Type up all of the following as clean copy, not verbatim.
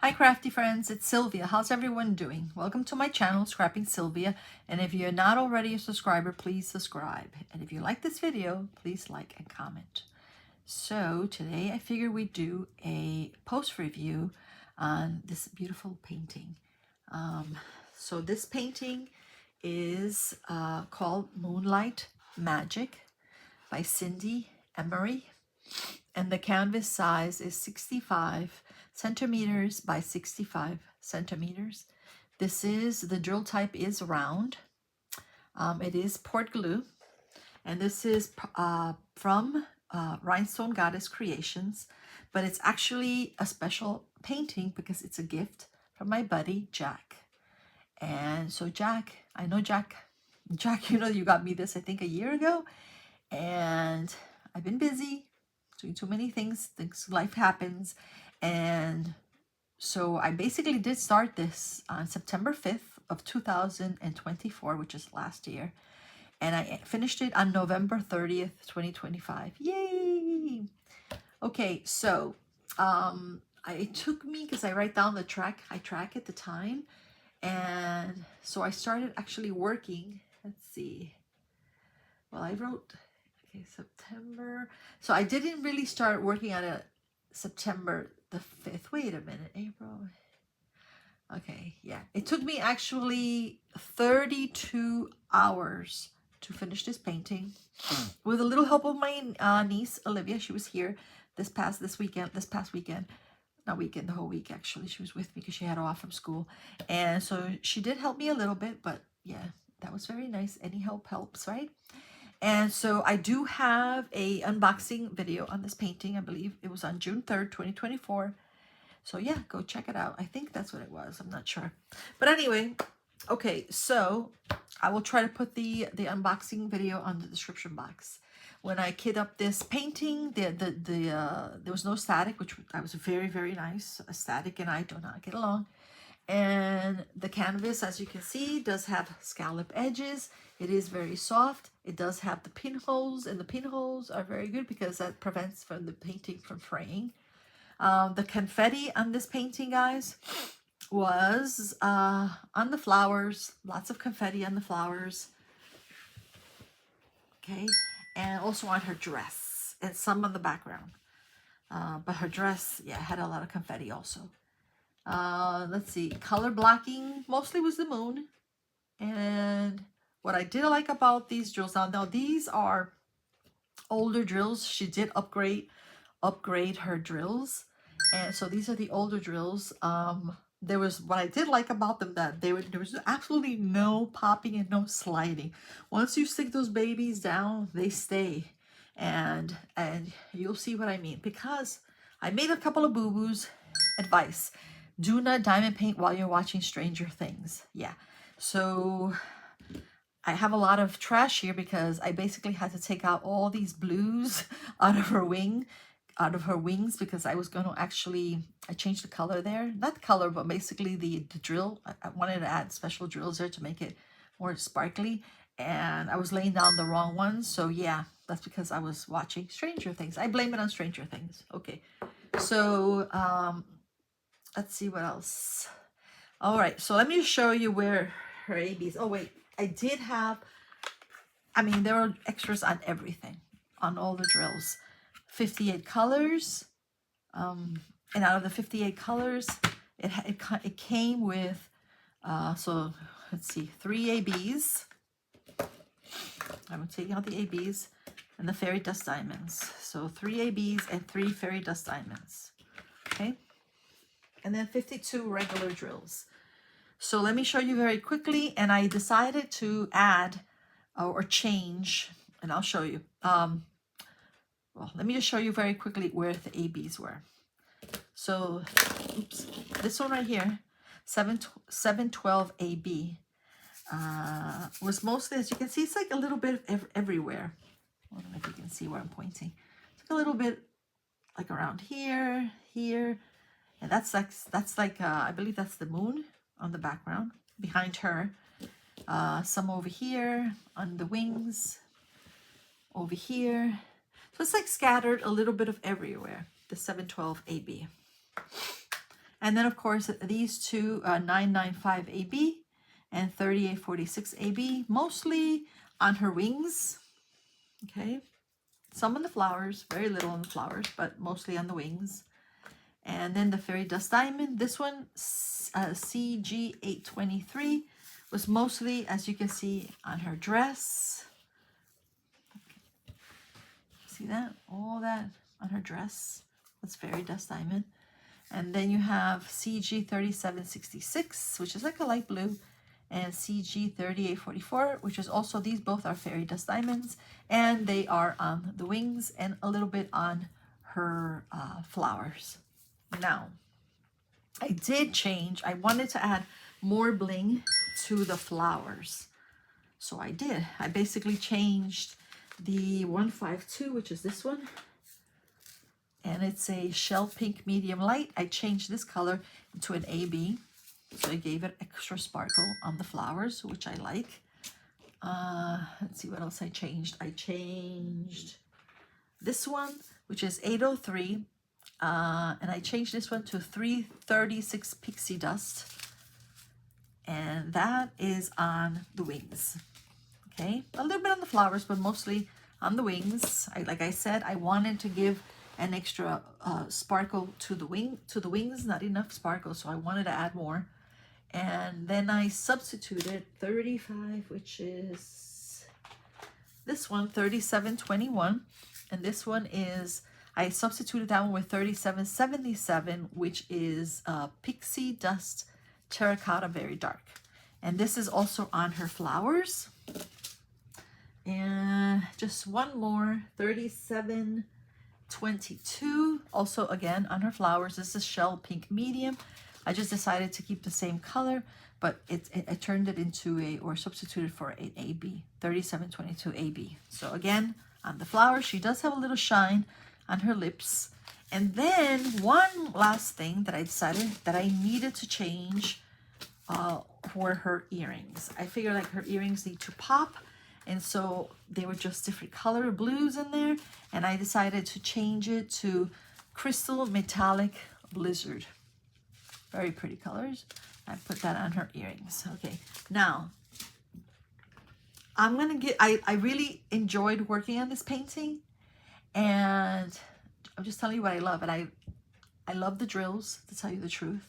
Hi crafty friends, it's Sylvia. How's everyone doing? Welcome to my channel, Scrapping Sylvia. And if you're not already a subscriber, please subscribe. And if you like this video, please like and comment. So today I figured we'd do a post review on this beautiful painting. So this painting is called Moonlight Magic by Cindy Emery, and the canvas size is 65 centimeters by 65 centimeters. The drill type is round. It is poured glue, and this is from Rhinestone Goddess Creations, but it's actually a special painting because it's a gift from my buddy Jack. And so Jack, I know Jack, you got me this I think a year ago, and I've been busy doing too many things. Life happens. And so I basically did start this on September 5th of 2024, which is last year. And I finished it on November 30th, 2025. Yay! Okay, so it took me, because I write down I track at the time. And so I started actually working. Let's see. Well, I wrote, okay, September. So I didn't really start working on it September the 5th. Wait a minute, April. Okay, yeah. It took me actually 32 hours to finish this painting with a little help of my niece, Olivia. She was here this past weekend, not weekend, the whole week actually. She was with me because she had off from school. And so she did help me a little bit, but yeah, that was very nice. Any help helps, right? And so I do have a unboxing video on this painting. I believe it was on June 3rd, 2024. So yeah, go check it out. I think that's what it was. I'm not sure. But anyway, okay, so I will try to put the unboxing video on the description box. When I kit up this painting, there was no static, which I was very, very nice. A static and I do not get along. And the canvas, as you can see, does have scallop edges. It is very soft. It does have the pinholes, and the pinholes are very good because that prevents from the painting from fraying. The confetti on this painting, guys, was on the flowers. Lots of confetti on the flowers. Okay, and also on her dress, and some on the background. But her dress, yeah, had a lot of confetti also. Let's see, color blocking mostly was the moon. And what I did like about these drills, now these are older drills. She did upgrade her drills, and so these are the older drills. There was, what I did like about them, that there was absolutely no popping and no sliding. Once you stick those babies down, they stay. And you'll see what I mean, because I made a couple of boo-boos. Advice: do not diamond paint while you're watching Stranger Things. Yeah, so I have a lot of trash here because I basically had to take out all these blues out of her wings, because I was going to actually, I changed the color there, not the color, but basically the drill. I wanted to add special drills there to make it more sparkly, and I was laying down the wrong ones. So yeah, that's because I was watching Stranger Things. I blame it on Stranger Things. Okay, so let's see what else. All right, so let me show you where her ABs. Oh wait, I did have, I mean, there were extras on everything, on all the drills. 58 colors, and out of the 58 colors, it came with, so let's see, 3 ABs. I'm taking out the ABs and the fairy dust diamonds. So 3 ABs and 3 fairy dust diamonds. Okay, and then 52 regular drills. So let me show you very quickly, and I decided to add or change, and I'll show you. Well, let me just show you very quickly where the ABs were. So, oops, this one right here, 712 AB, was mostly, as you can see, it's like a little bit everywhere. I don't know if you can see where I'm pointing. It's like a little bit like around here, and that's like I believe that's the moon on the background behind her. Some over here on the wings, over here. So it's like scattered a little bit of everywhere, the 712 AB. And then of course these two 995 AB and 3846 AB, mostly on her wings. Okay, some on the flowers, very little on the flowers, but mostly on the wings. And then the Fairy Dust Diamond, this one CG823, was mostly, as you can see, on her dress. See that? All that on her dress. That's Fairy Dust Diamond. And then you have CG3766, which is like a light blue, and CG3844, which is also, these both are Fairy Dust Diamonds, and they are on the wings and a little bit on her flowers. Now, I did change. I wanted to add more bling to the flowers. So I did. I basically changed the 152, which is this one. And it's a shell pink medium light. I changed this color into an AB. So I gave it extra sparkle on the flowers, which I like. Let's see what else I changed. I changed this one, which is 803. And I changed this one to 336 Pixie Dust. And that is on the wings. Okay, a little bit on the flowers, but mostly on the wings. Like I said, I wanted to give an extra sparkle to the wings, not enough sparkle, so I wanted to add more. And then I substituted 35, which is this one, 3721. And this one is, I substituted that one with 3777, which is Pixie Dust Terracotta Very Dark. And this is also on her flowers. And just one more, 3722, also again on her flowers. This is Shell Pink Medium. I just decided to keep the same color, but I turned it into or substituted for an AB, 3722 AB. So again, on the flower, she does have a little shine on her lips. And then one last thing that I decided that I needed to change were her earrings. I figured like her earrings need to pop, and so they were just different color blues in there, and I decided to change it to Crystal Metallic Blizzard. Very pretty colors. I put that on her earrings. Okay, now I'm gonna get, I really enjoyed working on this painting, and I'm just telling you what I love. And I love the drills, to tell you the truth,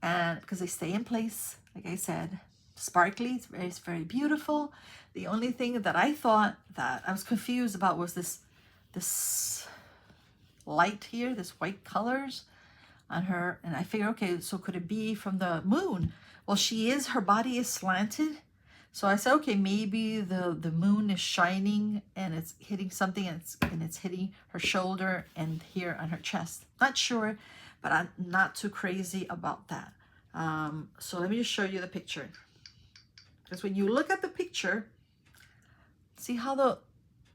and because they stay in place, like I said, sparkly, it's very beautiful. The only thing that I thought that I was confused about was this light here, this white colors on her, and I figured, okay, so could it be from the moon? Well, her body is slanted, so I said, okay, maybe the moon is shining and it's hitting something, and it's hitting her shoulder and here on her chest. Not sure, but I'm not too crazy about that. So let me just show you the picture, because when you look at the picture, see how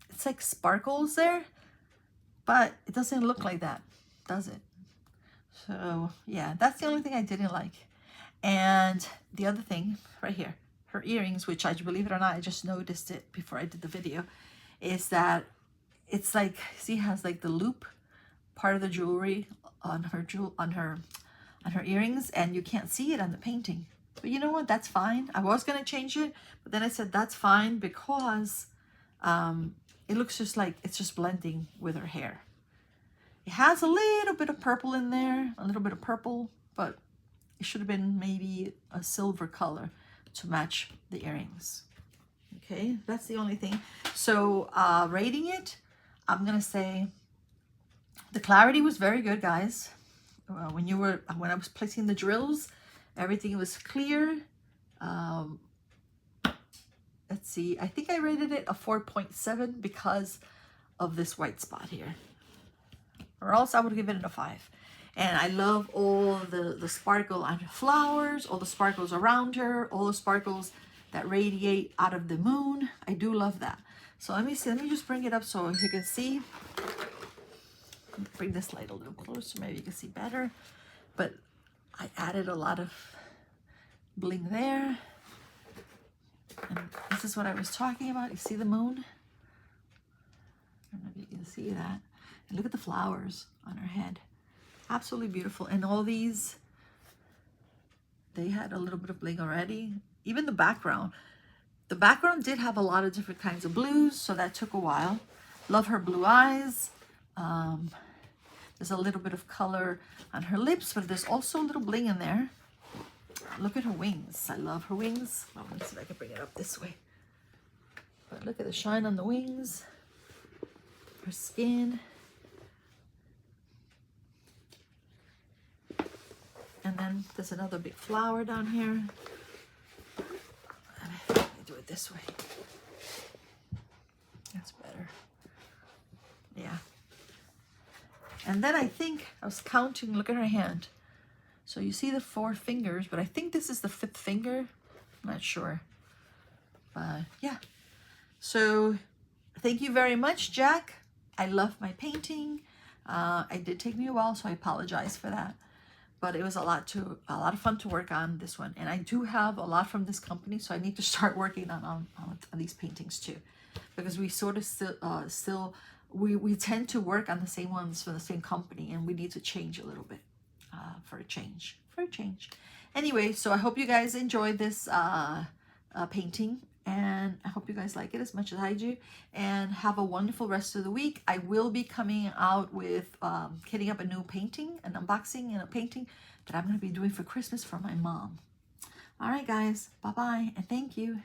it's like sparkles there, but it doesn't look like that, does it? So yeah, that's the only thing I didn't like. And the other thing right here, her earrings, which I, believe it or not, I just noticed it before I did the video, is that it's like, see, it has like the loop part of the jewelry on her earrings, and you can't see it on the painting. But you know what, that's fine. I was gonna change it, but then I said that's fine, because it looks just like it's just blending with her hair. It has a little bit of purple in there, a little bit of purple, but it should have been maybe a silver color to match the earrings. Okay, that's the only thing. So rating it, I'm gonna say the clarity was very good, guys. When I was placing the drills, everything was clear. Let's see, I think I rated it a 4.7 because of this white spot here, or else I would give it a 5. And I love all the sparkle on her flowers, all the sparkles around her, all the sparkles that radiate out of the moon. I do love that. So let me just bring it up so you can see. Bring this light a little closer, maybe you can see better. But I added a lot of bling there. And this is what I was talking about. You see the moon? I don't know if you can see that. And look at the flowers on her head. Absolutely beautiful. And all these they had a little bit of bling already. Even the background. The background did have a lot of different kinds of blues, so that took a while. Love her blue eyes. There's a little bit of color on her lips, but there's also a little bling in there. Look at her wings. I love her wings. Oh, let's see if I can bring it up this way. But look at the shine on the wings. Her skin. And then there's another big flower down here. Let me do it this way. That's better. Yeah. And then I think, I was counting, look at her hand. So you see the 4 fingers, but I think this is the 5th finger. I'm not sure. But yeah. So thank you very much, Jack. I love my painting. It did take me a while, so I apologize for that. But it was a lot of fun to work on this one. And I do have a lot from this company, so I need to start working on these paintings too. Because we sort of we tend to work on the same ones for the same company, and we need to change a little bit for a change. Anyway, so I hope you guys enjoyed this painting, and I hope you guys like it as much as I do, and have a wonderful rest of the week. I will be coming out with hitting up a new painting, an unboxing and a painting that I'm going to be doing for Christmas for my mom. All right, guys, bye-bye, and thank you.